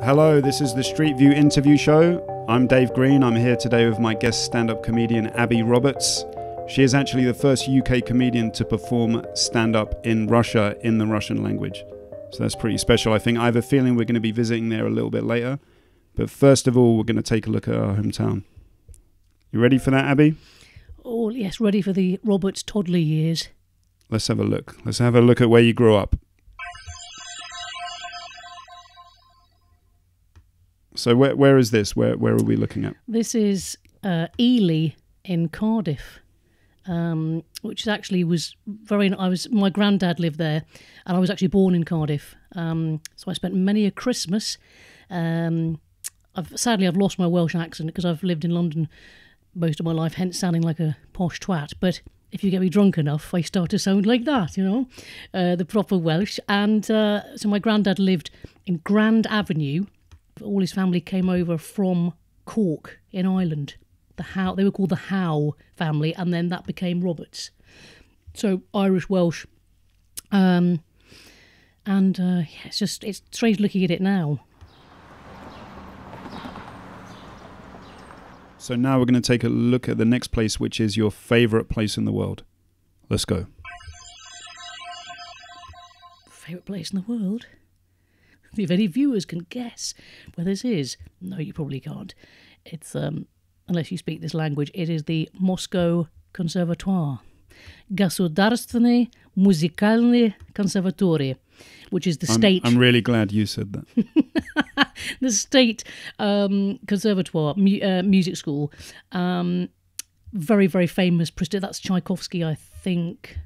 Hello, this is the Street View interview show. I'm Dave Green. I'm here today with my guest stand-up comedian Abi Roberts. She is actually the first UK comedian to perform stand-up in Russia in the Russian language. So that's pretty special, I think. I have a feeling we're going to be visiting there a little bit later. But first of all, we're going to take a look at our hometown. You ready for that, Abi? Oh, yes, ready for the Roberts toddler years. Let's have a look. Let's have a look at where you grew up. So where is this? Where are we looking at? This is Ely in Cardiff, which is actually was very. My granddad lived there, and I was actually born in Cardiff. So I spent many a Christmas. Sadly I've lost my Welsh accent because I've lived in London most of my life, hence sounding like a posh twat. But if you get me drunk enough, I start to sound like that, you know, the proper Welsh. And so my granddad lived in Grand Avenue. All his family came over from Cork in Ireland. They were called the Howe family, and then that became Roberts. So Irish Welsh, it's strange looking at it now. So now we're going to take a look at the next place, which is your favourite place in the world. Let's go. Favourite place in the world? If any viewers can guess where this is, no, you probably can't. It's, unless you speak this language, it is the Moscow Conservatoire. Государственный музыкальный консерваторий, which is the state... I'm really glad you said that. The state conservatoire, music school. Very, very famous. That's Tchaikovsky, I think.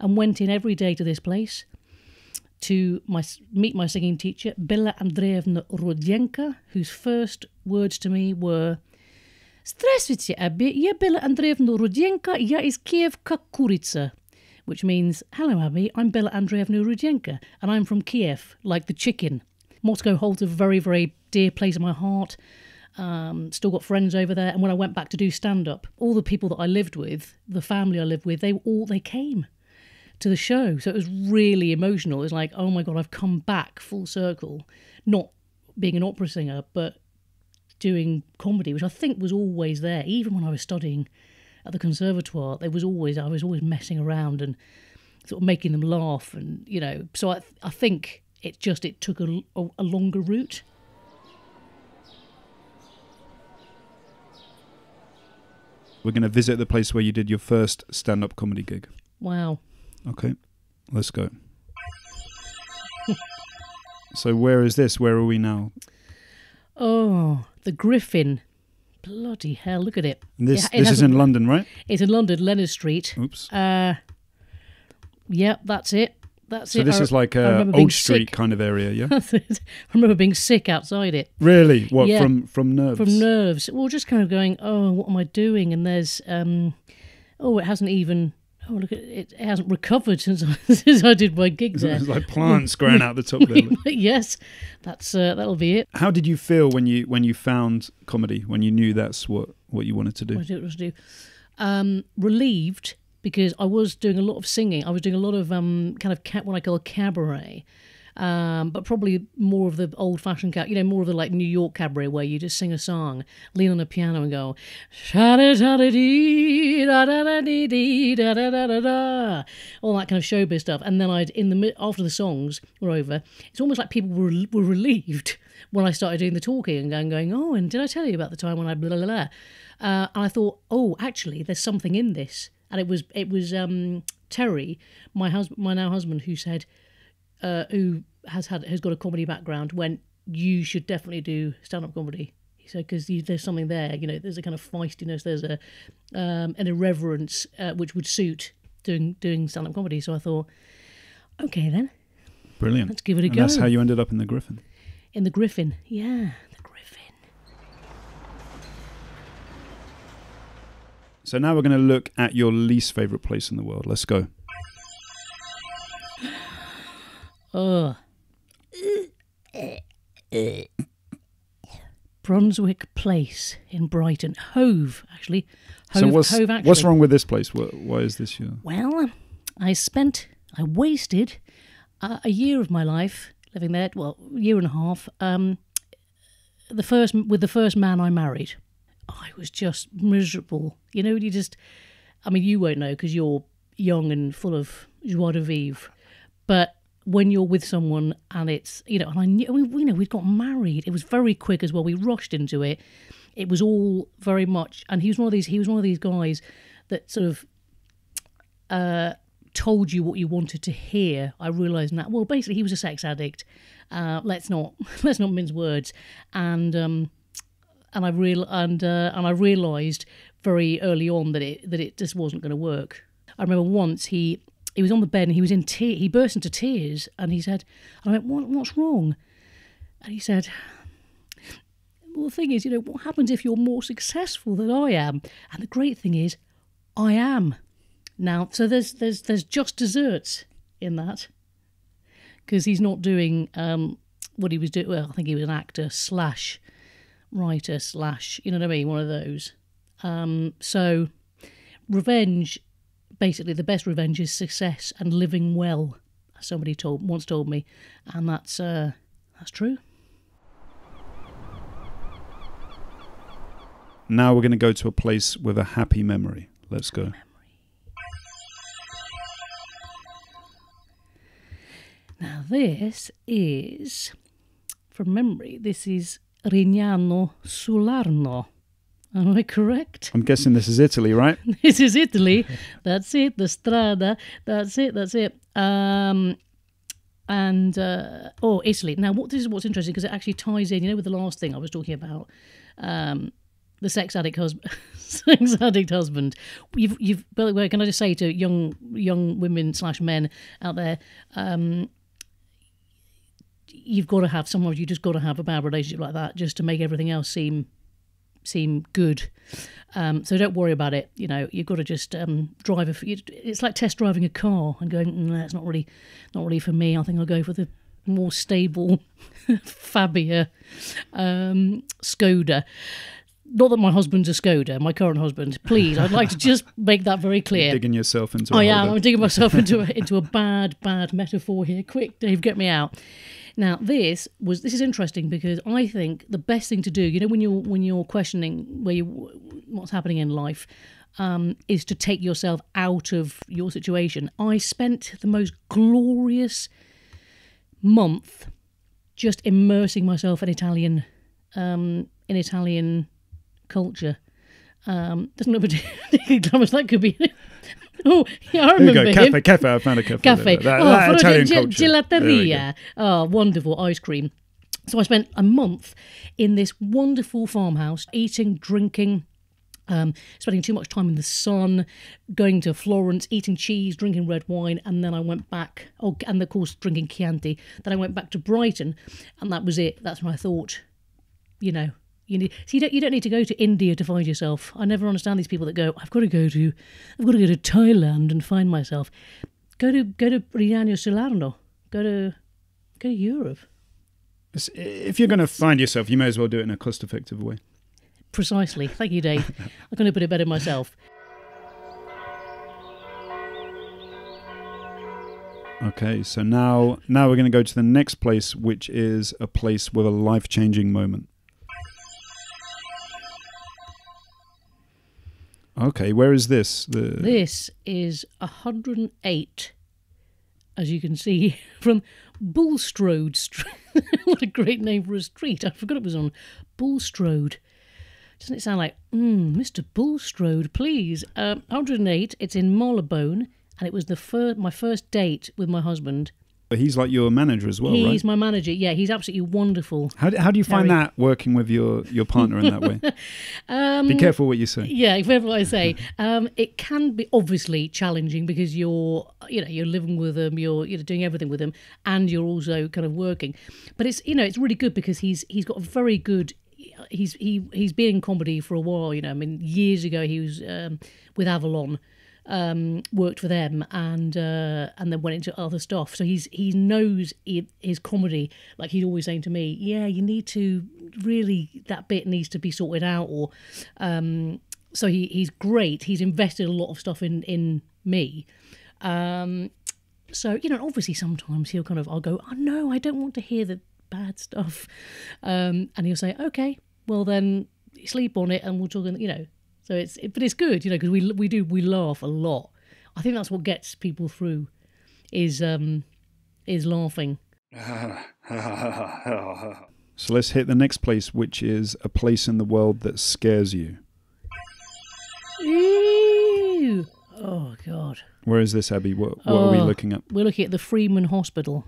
And went in every day to this place to meet my singing teacher, Bella Andreevna Rudenko, whose first words to me were, "Здравствуйте, Abi, я Bella Andreevna Rudenko, я из Kiev как курица," which means, "Hello, Abi, I'm Bella Andreevna Rudenko, and I'm from Kiev, like the chicken." Moscow holds a very, very dear place in my heart. Still got friends over there. And when I went back to do stand-up, all the people that I lived with, the family I lived with, they came to the show. So it was really emotional. It was like, oh my God, I've come back full circle. Not being an opera singer, but doing comedy, which I think was always there. Even when I was studying at the conservatoire, I was always messing around and sort of making them laugh. And, you know, so I think it took a longer route. We're going to visit the place where you did your first stand-up comedy gig. Wow. Okay, let's go. So where is this? Where are we now? Oh, the Griffin. Bloody hell, look at it. And this is in London, right? It's in London, Leonard Street. Oops. Yeah, that's it. So this is like a Old Street kind of area, yeah? I remember being sick outside it. Really? What, yeah. From nerves? From nerves. Well, just kind of going, oh, what am I doing? And there's, it hasn't even... Oh, look at it! It hasn't recovered since I did my gigs there. There's like plants growing out the top there. Yes, that'll be it. How did you feel when you found comedy? When you knew that's what you wanted to do? What I wanted to do. Relieved, because I was doing a lot of singing. I was doing a lot of kind of what I call cabaret. But probably more of the old-fashioned, more of the like New York cabaret where you just sing a song, lean on a piano and go, sha-da-da-da-dee, da-da-da-dee-dee, da-da-da-da-da, all that kind of showbiz stuff. And then after the songs were over, it's almost like people were relieved when I started doing the talking and going, oh, and did I tell you about the time when I blah, blah, blah. And I thought, oh, actually, there's something in this. And it was Terry, my now husband, who said, who has got a comedy background, went, you should definitely do stand-up comedy. He said, because there's something there, there's a kind of feistiness, there's an irreverence which would suit doing stand-up comedy. So I thought, okay then. Brilliant. Let's give it a go. And that's how you ended up in the Griffin. In the Griffin, yeah, the Griffin. So now we're going to look at your least favourite place in the world. Let's go. Brunswick Place in Brighton. Hove, actually. So what's wrong with this place? Why is this your... Well, I wasted a year of my life living there, well, a year and a half, the first man I married, I was just miserable. You know, you won't know because you're young and full of joie de vivre, but when you're with someone and it's, and we'd got married. It was very quick as well. We rushed into it. It was all very much, and he was one of these guys that sort of told you what you wanted to hear. I realised that. Well, basically, he was a sex addict. Let's not mince words. And I realised very early on that it just wasn't going to work. I remember once he was on the bed and he was in tears. He burst into tears and he said, I went, what's wrong? And he said, well, the thing is, what happens if you're more successful than I am? And the great thing is, I am. Now, so there's just desserts in that, because he's not doing what he was doing. Well, I think he was an actor / writer / you know what I mean, one of those. So revenge, basically the best revenge is success and living well, as somebody once told me, and that's true. Now we're going to go to a place with a happy memory. Let's go. Now this is, from memory, this is Rignano sull'Arno. Am I correct? I'm guessing this is Italy, right? This is Italy. That's it. The strada. That's it. Italy. Now, this is what's interesting, because it actually ties in, with the last thing I was talking about, the sex addict husband. You've. By the way, can I just say to young women / men out there, you've got to have someone. You just got to have a bad relationship like that just to make everything else seem good. So don't worry about it. You've got to just drive. It's like test driving a car and going, that's not really for me. I think I'll go for the more stable Fabia Skoda. Not that my husband's a Skoda, my current husband. Please, I'd like to just make that very clear. You're digging yourself into I'm digging myself into a bad metaphor here. Quick, Dave, get me out. Now, this is interesting, because I think the best thing to do, when you're questioning what's happening in life, is to take yourself out of your situation. I spent the most glorious month just immersing myself in Italian culture. Doesn't know how that could be. Oh, yeah, I remember there you go. Cafe. I found a cafe. Italian culture. Gelateria. Oh, wonderful ice cream. So I spent a month in this wonderful farmhouse, eating, drinking, spending too much time in the sun, going to Florence, eating cheese, drinking red wine, and then I went back. Oh, and of course drinking Chianti. Then I went back to Brighton, and that was it. That's when I thought, you don't need to go to India to find yourself. I never understand these people that go, I've got to go to Thailand and find myself. Go to Rignano sull'Arno. Go to Europe. If you're going to find yourself, you may as well do it in a cost-effective way. Precisely. Thank you, Dave. I'm going to put it better myself. Okay, so now we're going to go to the next place, which is a place with a life-changing moment. Okay, where is this? This is 108, as you can see, from Bulstrode Street. What a great name for a street. I forgot it was on Bulstrode. Doesn't it sound like, Mr. Bulstrode, please? 108, it's in Marylebone, and it was my first date with my husband. He's like your manager as well, right? He's my manager, yeah. He's absolutely wonderful. How do you find that, working with your partner in that way? Be careful what you say. Yeah, careful what I say. It can be obviously challenging, because you're living with them, you're doing everything with them, and you're also kind of working. But it's it's really good, because he's got a very good. He's been in comedy for a while. Years ago he was with Avalon. Worked for them, and then went into other stuff. So he knows his comedy. Like, he's always saying to me, "Yeah, you need to really, that bit needs to be sorted out." Or so he's great. He's invested a lot of stuff in me. So obviously sometimes I'll go, "Oh no, I don't want to hear the bad stuff. And he'll say, okay, well then sleep on it and we'll talk, so but it's good, because we laugh a lot. I think that's what gets people through is laughing. So let's hit the next place, which is a place in the world that scares you. Ooh. Oh, God. Where is this, Abby? What are we looking at? We're looking at the Freeman Hospital.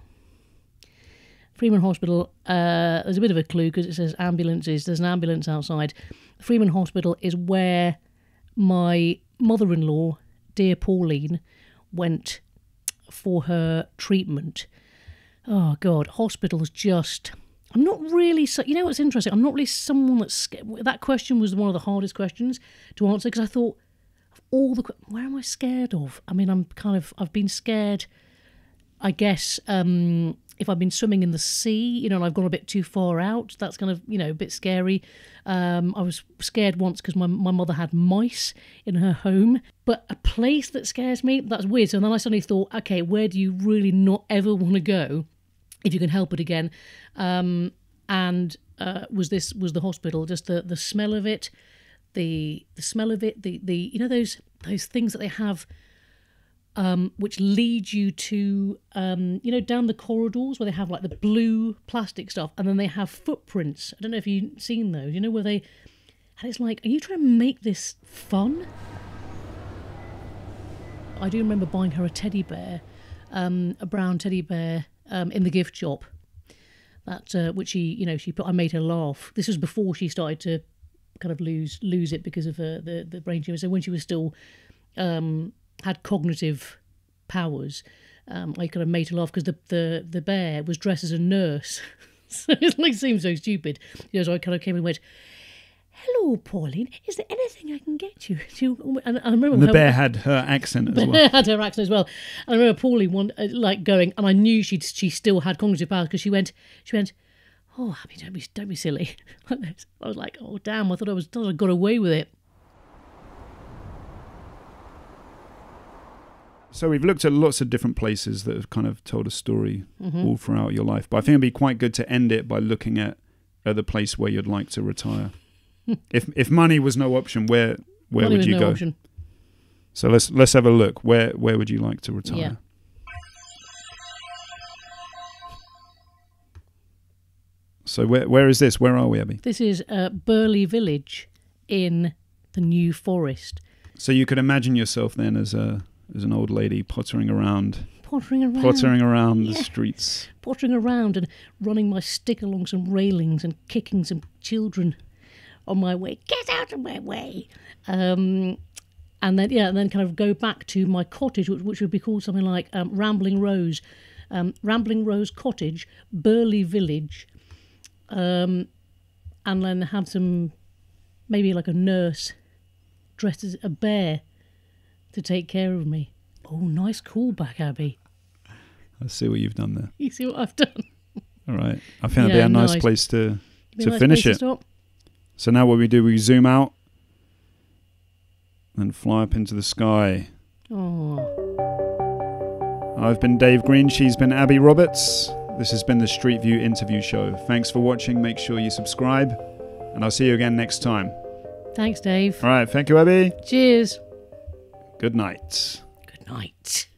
Freeman Hospital, there's a bit of a clue because it says ambulances. There's an ambulance outside. Freeman Hospital is where my mother-in-law, dear Pauline, went for her treatment. Oh, God. Hospitals just... I'm not really... what's interesting? I'm not really someone that's... That question was one of the hardest questions to answer because I thought, of all the... Where am I scared of? I mean, I've been scared, I guess, if I've been swimming in the sea, and I've gone a bit too far out, that's kind of, a bit scary. I was scared once because my mother had mice in her home. But a place that scares me, that's weird. So then I suddenly thought, okay, where do you really not ever want to go if you can help it again? Was the hospital, just the smell of it, the smell of it, those things that they have, which lead you to, down the corridors where they have like the blue plastic stuff, and then they have footprints. I don't know if you've seen those, where and it's like, are you trying to make this fun? I do remember buying her a teddy bear, a brown teddy bear, in the gift shop. That which she put. I made her laugh. This was before she started to kind of lose it because of the brain tumor. So when she was still had cognitive powers, I kind of made her laugh because the bear was dressed as a nurse. So it seemed so stupid. So I kind of came and went, "Hello, Pauline. Is there anything I can get you?" And I remember the bear had her accent as well. The bear had her accent as well. And I remember Pauline going, and I knew she still had cognitive powers because she went, "Oh, Abby, don't be silly." I was like, "Oh, damn! I thought I got away with it." So we've looked at lots of different places that have kind of told a story all throughout your life. But I think it'd be quite good to end it by looking at the place where you'd like to retire. If money was no option, where would you go? Option. So let's have a look. Where would you like to retire? Yeah. So where is this? Where are we, Abby? This is Burley Village in the New Forest. So you could imagine yourself then as an old lady pottering around the streets. Pottering around and running my stick along some railings and kicking some children on my way. Get out of my way! And then kind of go back to my cottage, which would be called something like Rambling Rose Cottage, Burley Village, and then have some, maybe like a nurse dressed as a bear to take care of me. Oh, nice callback, Abby. I see what you've done there. You see what I've done? All right. I think that'd be a nice place to finish it. So now what we do, we zoom out and fly up into the sky. Oh. I've been Dave Green. She's been Abi Roberts. This has been the Street View Interview Show. Thanks for watching. Make sure you subscribe. And I'll see you again next time. Thanks, Dave. All right. Thank you, Abby. Cheers. Good night. Good night.